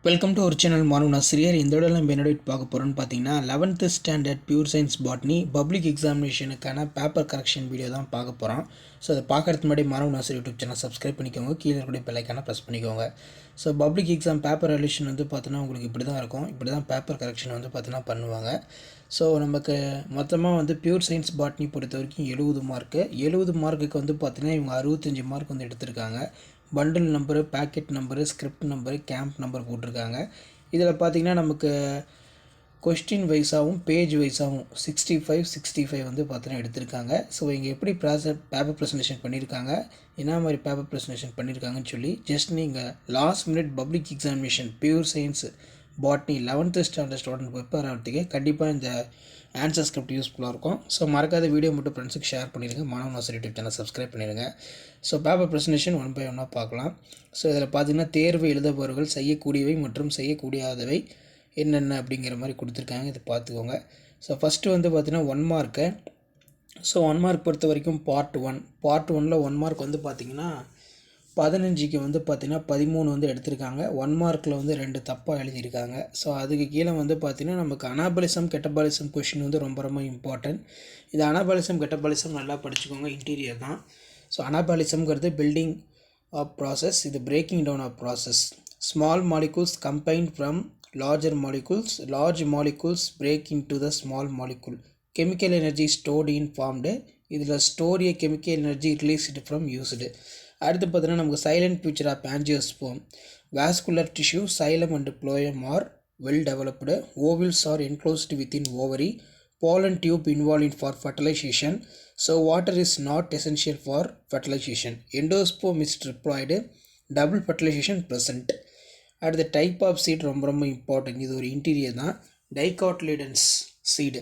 Welcome to ஒரு channel மாணவன் ஆசிரியர். இந்த விட நம்ம என்னோட பார்க்க போகிறோன்னு பார்த்தீங்கன்னா 11th standard pure science botany public எக்ஸாமினேஷனுக்கான பேப்பர் கரெக்ஷன் வீடியோ தான் பார்க்க போகிறோம். ஸோ அதை பார்க்கறதுக்கு முன்னாடி மாணவன் ஆசிரியர் யூடியூப் சேனல் சப்ஸ்கிரைப் பண்ணிக்கோங்க, கீழே இருக்கக்கூடிய பெல்லைக்கான ப்ரெஸ் பண்ணிக்கோங்க. ஸோ பப்ளிக் எக்ஸாம் பேப்பர் ரெலிஷன் வந்து பார்த்தீங்கன்னா உங்களுக்கு இப்படி தான் இருக்கும். இப்படி தான் பேப்பர் கரெக்ஷன் வந்து பார்த்தீங்கன்னா பண்ணுவாங்க. ஸோ நமக்கு மொத்தமாக வந்து பியூர் சயின்ஸ் பாட்னி பொறுத்த வரைக்கும் 70 மார்க்கு. 70 மார்க்குக்கு வந்து பார்த்தீங்கன்னா இவங்க 65 மார்க் வந்து எடுத்திருக்காங்க. Bundle number, packet number, script number, camp number போட்டிருக்காங்க. இதில் பார்த்திங்கன்னா நமக்கு கொஸ்டின் வைஸாகவும் பேஜ் வைஸாகவும் 65 வந்து பார்த்தீங்கன்னா எடுத்திருக்காங்க. ஸோ இங்கே எப்படி பேப்பர் ப்ரெசன்டேஷன் பண்ணியிருக்காங்க, என்ன மாதிரி பேப்பர் ப்ரெசன்டேஷன் பண்ணியிருக்காங்கன்னு சொல்லி ஜஸ்ட் நீங்கள் last minute public examination pure science botany 11th standard student prepare ஆகிறதுக்கு கண்டிப்பாக இந்த ஆன்சர் ஸ்கிரிப்ட் யூஸ்ஃபுல்லாக இருக்கும். ஸோ மறக்காத வீடியோ மட்டும் ஃப்ரெண்ட்ஸுக்கு ஷேர் பண்ணிடுங்க. மாணவன் ஆசிரியர் யூடியூப் சேனல் சப்ஸ்கிரைப் பண்ணிடுங்க. So paper presentation one by ஒன்னாக பார்க்கலாம். ஸோ இதில் பார்த்திங்கன்னா தேர்வு எழுதுபவர்கள் செய்யக்கூடியவை மற்றும் செய்யக்கூடியாதவை என்னென்ன அப்படிங்கிற மாதிரி கொடுத்துருக்காங்க. இதை பார்த்துக்கோங்க. ஸோ ஃபஸ்ட்டு வந்து பார்த்திங்கன்னா 1 மார்க்கு. ஸோ 1 மார்க் பொறுத்த வரைக்கும் பார்ட் 1 1 மார்க் வந்து பார்த்திங்கன்னா 15க்கு வந்து பார்த்திங்கன்னா 13 வந்து எடுத்திருக்காங்க. 1 மார்க்கில் வந்து 2 தப்பாக எழுதியிருக்காங்க. ஸோ அதுக்கு கீழே வந்து பார்த்திங்கன்னா நமக்கு அனாபாலிசம் கெட்டபாலிசம் கொஷின் வந்து ரொம்ப ரொம்ப இம்பார்ட்டன்ட். இது அனாபாலிசம் கெட்டபாலிசம் நல்லா படிச்சுக்கோங்க, இன்டீரியர் தான். ஸோ அனாபாலிசம்ங்கிறது பில்டிங் ஆஃப் ப்ராசஸ், இது breaking down of process. Small molecules combined from larger molecules, large molecules break into the small molecule. Chemical energy stored in formed, இதில் store a chemical energy released from used. அடுத்து பார்த்தீங்கன்னா நமக்கு salient features of angiosperm. Vascular tissue xylem and phloem are well developed. Ovules are enclosed within ovary. pollen tube involved for fertilization. So water is not essential for fertilization. Endosperm is triploid, double fertilization present. அடுத்த type of seed ரொம்ப ரொம்ப important. இது ஒரு interior தான். Dicotyledons seed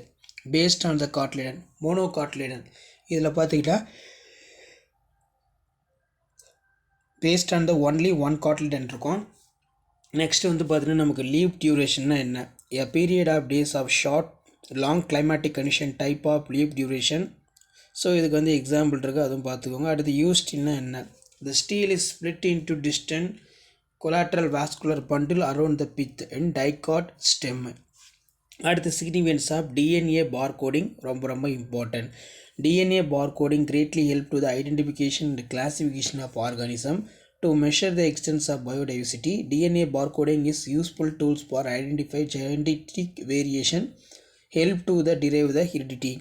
based on the cotyledon, monocotyledon. இதில் பார்த்திங்கன்னா based on the only one cotyledon இருக்கும். Next வந்து பார்த்திங்கன்னா நமக்கு லீவ் டியூரேஷன்னா என்ன, a period of days of short long climatic condition type of leave duration. So இதுக்கு வந்து எக்ஸாம்பிள் இருக்குது, அதுவும் பார்த்துக்கோங்க. அடுத்து யூஸ்டின்னா என்ன, the stele is split into distant collateral vascular bundle around the pith and dicot stem. அடுத்து significance of DNA barcoding ரொம்ப ரொம்ப important. DNA barcoding greatly help to the identification and classification of organism. To measure the extent of biodiversity, DNA barcoding is useful tools for identify genetic variation, help to the derive the heredity.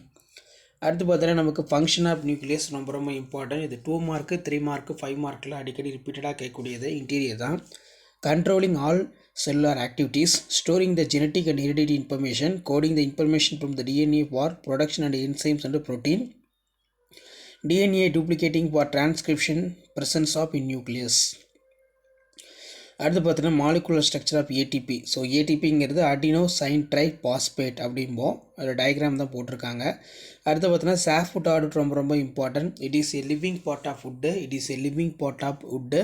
அடுத்து பார்த்தீங்கன்னா நமக்கு function of nucleus ரொம்ப ரொம்ப important. இது 2 mark 3 mark 5 மார்க்கில் அடிக்கடி ரிப்பீட்டடாக கேட்கக்கூடியது இன்டீரியர் தான். Controlling all cellular activities, storing the genetic and heredity information, coding the information from the DNA for production and enzymes and protein, DNA duplicating for transcription presence of in nucleus. அடுத்து பார்த்தீங்கன்னா molecular structure of ATP. So ஏடிபிங்கிறது adenosine triphosphate அப்படிம்போம். அதில் diagram தான் போட்டிருக்காங்க. அடுத்து பார்த்தீங்கன்னா soft audit ரொம்ப ரொம்ப important. It is a living part of wood,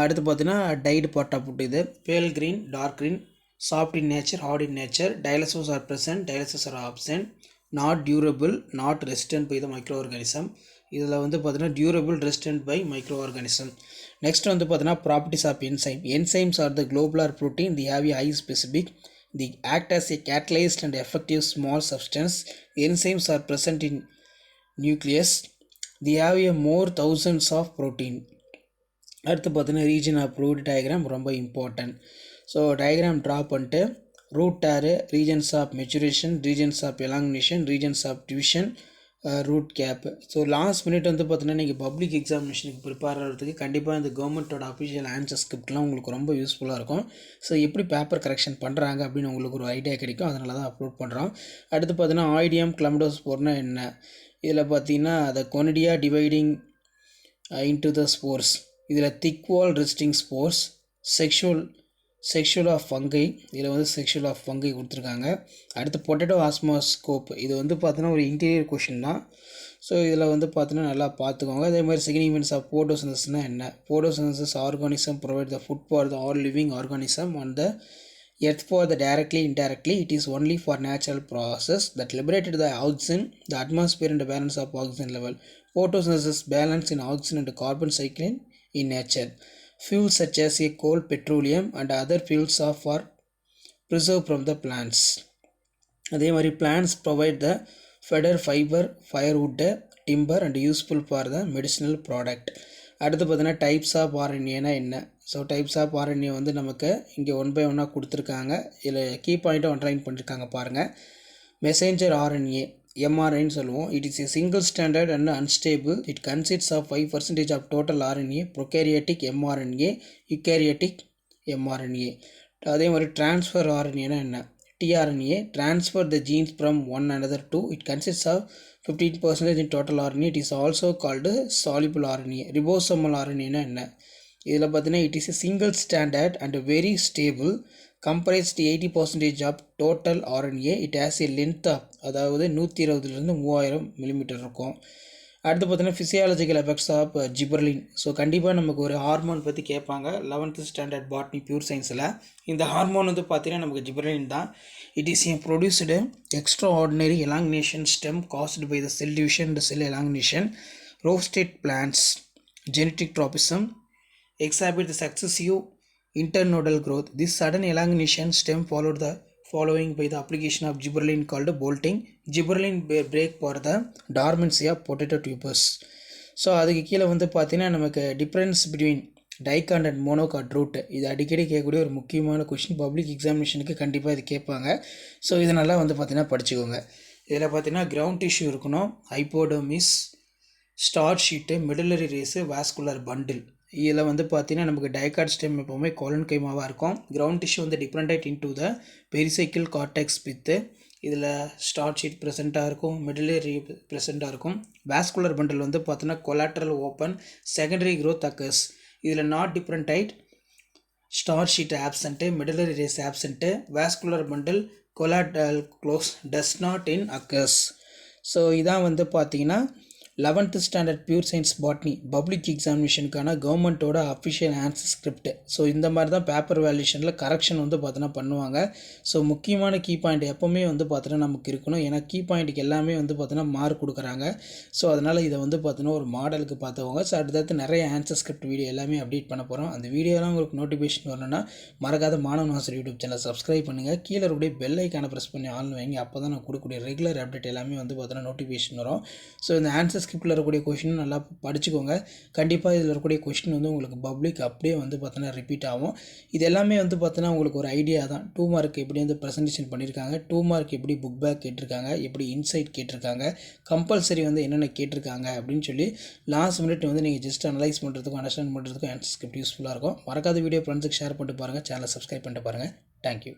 அடுத்து பார்த்தீங்கன்னா டைடு பார்ட் ஆஃப் வுட். இது pale green, dark green, soft in nature, hard in nature. Tyloses are present, tyloses are absent. Not durable, not resistant by the micro organism. இதில் வந்து பார்த்தீங்கன்னா durable, resistant by micro organism. Next வந்து பார்த்தீங்கன்னா properties of enzyme. Enzymes are the globular protein, they have a high specific, they act as a catalyst and effective small substance. Enzymes are present in nucleus, they have a more thousands of protein. அடுத்து பார்த்தீங்கன்னா region of root diagram ரொம்ப important. So diagram draw பண்ணிட்டு root are regions of maturation, regions of elongation, regions of division, root cap. So last minute வந்து பார்த்தீங்கன்னா நீங்கள் public எக்ஸாமினேஷனுக்கு prepare ஆகிறதுக்கு கண்டிப்பாக இந்த கவர்மெண்ட்டோட அஃபிஷியல் ஆன்சர் ஸ்கிரிப்ட்லாம் உங்களுக்கு ரொம்ப யூஸ்ஃபுல்லாக இருக்கும். ஸோ எப்படி பேப்பர் கரெக்ஷன் பண்ணுறாங்க அப்படின்னு உங்களுக்கு ஒரு ஐடியா கிடைக்கும், அதனால தான் அப்லோட் பண்ணுறோம். அடுத்து பார்த்தீங்கன்னா ஆய்டியம் கிளம்டோஸ்போர்னா என்ன, இதில் பார்த்தீங்கன்னா the conidia dividing into the spores. இதில் thick wall resting spores, sexual of fungi. இதில் வந்து செக்ஷுவல் ஆஃப் ஃபங்கை கொடுத்துருக்காங்க. அடுத்து பொட்டேட்டோ ஆஸ்மோஸ்கோப். இது வந்து பார்த்தீங்கன்னா ஒரு இன்டீரியர் கொஷின் தான். ஸோ இதில் வந்து பார்த்தீங்கன்னா நல்லா பார்த்துக்கோங்க. அதே மாதிரி சிக்னிஃபிகன்ஸ் ஆஃப் ஃபோட்டோசிந்தசிஸ்னால் என்ன, photosynthesis organism provide the food for the all living organism on the earth for the directly indirectly it is only for natural process that liberated the oxygen, the atmosphere and the balance of oxygen level. Photosynthesis balance in oxygen and carbon cycling in nature. fuels such as a coal, petroleum and other fuels are for preserved from the plants. அதே மாதிரி plants provide the fodder, fiber, firewood, timber and useful for the medicinal product. அடுத்து பார்த்தீங்கன்னா types of ஆர்என்ஏனா என்ன? So types of RNA வந்து நமக்கு இங்கே 1 by 1 கொடுத்துருக்காங்க. இதில் கீ பாயிண்ட்டை ஒன்றைன் பண்ணியிருக்காங்க பாருங்கள். மெசேஞ்சர் ஆர்என்ஏ mRNA சொல்லுவோம். It is a single stranded and unstable. It consists of 5% of total RNA, prokaryotic mRNA, eukaryotic mRNA. அதே மாதிரி டிரான்ஸ்ஃபர் ஆர்என்ஏனா என்ன? tRNA transfer the genes from one another to. It consists of 15% in total RNA. It is also called soluble RNA. ribosomal RNA னா என்ன? இதில் பார்த்தீங்கன்னா it is a single stranded and very stable, comprised 80% of total RNA. It has a length of அதாவது 120 3000 millimetre இருக்கும். அடுத்து பார்த்தீங்கன்னா physiological effects of gibberellin. So கண்டிப்பாக நமக்கு ஒரு ஹார்மோன் பற்றி கேட்பாங்க 11th ஸ்டாண்டர்ட் பாட்னி பியூர் சயின்ஸில். இந்த ஹார்மோன் வந்து பார்த்தீங்கன்னா நமக்கு ஜிபர்லின் தான். It is a produced extraordinary elongation stem caused by the cell division the cell elongation. Rosette plants genetic tropism exhibit the successive internodal growth. This sudden elongation stem following by the application of gibberellin called bolting. Gibberellin break for the dormancy of potato tubers. So அதுக்கு கீழே வந்து பார்த்தீங்கன்னா நமக்கு difference between dicot and monocot root, இது அடிக்கடி கேட்கக்கூடிய ஒரு முக்கியமான கொஷின். பப்ளிக் எக்ஸாமினேஷனுக்கு கண்டிப்பாக இது கேட்பாங்க. ஸோ இதனால் வந்து பார்த்தீங்கன்னா படிச்சுக்கோங்க. இதில் பார்த்தீங்கன்னா கிரவுண்ட் டிஷ்யூ இருக்கணும், hypodermis, starch sheath, medullary rays, vascular bundle. இதில் வந்து பார்த்தீங்கன்னா நமக்கு டைகாட் ஸ்டெம் எப்போவுமே கோலன் கைமாவாக இருக்கும். கிரவுண்ட் டிஷ்யூ வந்து differentiated into the pericycle cortex வித்து. இதில் ஸ்டார்ட் ஷீட் ப்ரெசென்ட்டாக இருக்கும், மெடுலரி ப்ரெசென்ட்டாக இருக்கும். வாஸ்குலர் பண்டில் வந்து பார்த்தோன்னா collateral open, secondary growth occurs. இதில் not differentiated, starch sheath absent, medullary rays absent, vascular bundle collateral close does not in occurs. So இதான் வந்து பார்த்தீங்கன்னா 11th standard pure science botany public எக்ஸாமினேஷனுக்கான கவர்மெண்ட்டோட அஃபிஷியல் ஆன்சர் ஸ்கிரிப்ட். ஸோ இந்த மாதிரி தான் paper வேல்யூஷனில் correction வந்து பார்த்தோன்னா பண்ணுவாங்க. ஸோ முக்கியமான கீ பாயிண்ட் எப்போவுமே வந்து பார்த்தோன்னா நமக்கு இருக்கணும். ஏன்னா கீ பாயிண்ட்டுக்கு எல்லாமே வந்து பார்த்தோன்னா மார்க் கொடுக்குறாங்க. ஸோ அதனால் இதை வந்து பார்த்தோன்னா ஒரு மாடலுக்கு பார்த்துக்கோங்க. ஸோ அடுத்தடுத்து நிறைய ஆன்சர் ஸ்கிரிப்ட் வீடியோ எல்லாமே அப்டேட் பண்ண போகிறோம். அந்த வீடியோலாம் உங்களுக்கு நோட்டிஃபிகேஷன் வரணும்னா மறக்காத மாணவன் ஆசிரியர் யூடியூப் சேனல் சப்ஸ்கிரைப் பண்ணுங்கள். கீழே இருக்கக்கூடிய பெல் ஐக்கானை ப்ரெஸ் பண்ணி ஆன் வைங்க. அப்போ தான் நான் கொடுக்கக்கூடிய ரெகுலர் அப்டேட் எல்லாமே வந்து பார்த்தோன்னா நோட்டிஃபிகேஷன் வரும். ஸோ இந்த ஆன்சர் ஸ்கிரிப்டில் இருக்கக்கூடிய கொஷினும் நல்லா படிச்சுக்கோங்க. கண்டிப்பாக இதில் இருக்கக்கூடிய கொஷின் வந்து உங்களுக்கு பப்ளிக் அப்படியே வந்து பார்த்தோன்னா ரிப்பீட் ஆகும். இது எல்லாமே வந்து பார்த்தோன்னா உங்களுக்கு ஒரு ஐடியா தான். 2 மார்க் எப்படி வந்து ப்ரெசன்டேஷன் பண்ணியிருக்காங்க, 2 மார்க் எப்படி புக் பேக் கேட்டிருக்காங்க, எப்படி இன்சைட் கேட்டிருக்காங்க, கம்பல்சரி வந்து என்னென்ன கேட்டிருக்காங்க அப்படின்னு சொல்லி லாஸ்ட் மினிட் வந்து நீங்கள் ஜஸ்ட் அனலைஸ் பண்ணுறதுக்கும் அண்டர்ஸ்டாண்ட் பண்ணுறதுக்கும் ஆன்சர் ஸ்கிரிப்ட் யூஸ்ஃபுல்லாக இருக்கும். மறக்காத வீடியோ ஃப்ரெண்ட்ஸுக்கு ஷேர் பண்ணிட்டு பாருங்கள். சேனலை சப்ஸ்கிரைப் பண்ணிட்டு பாருங்கள். தேங்க்யூ.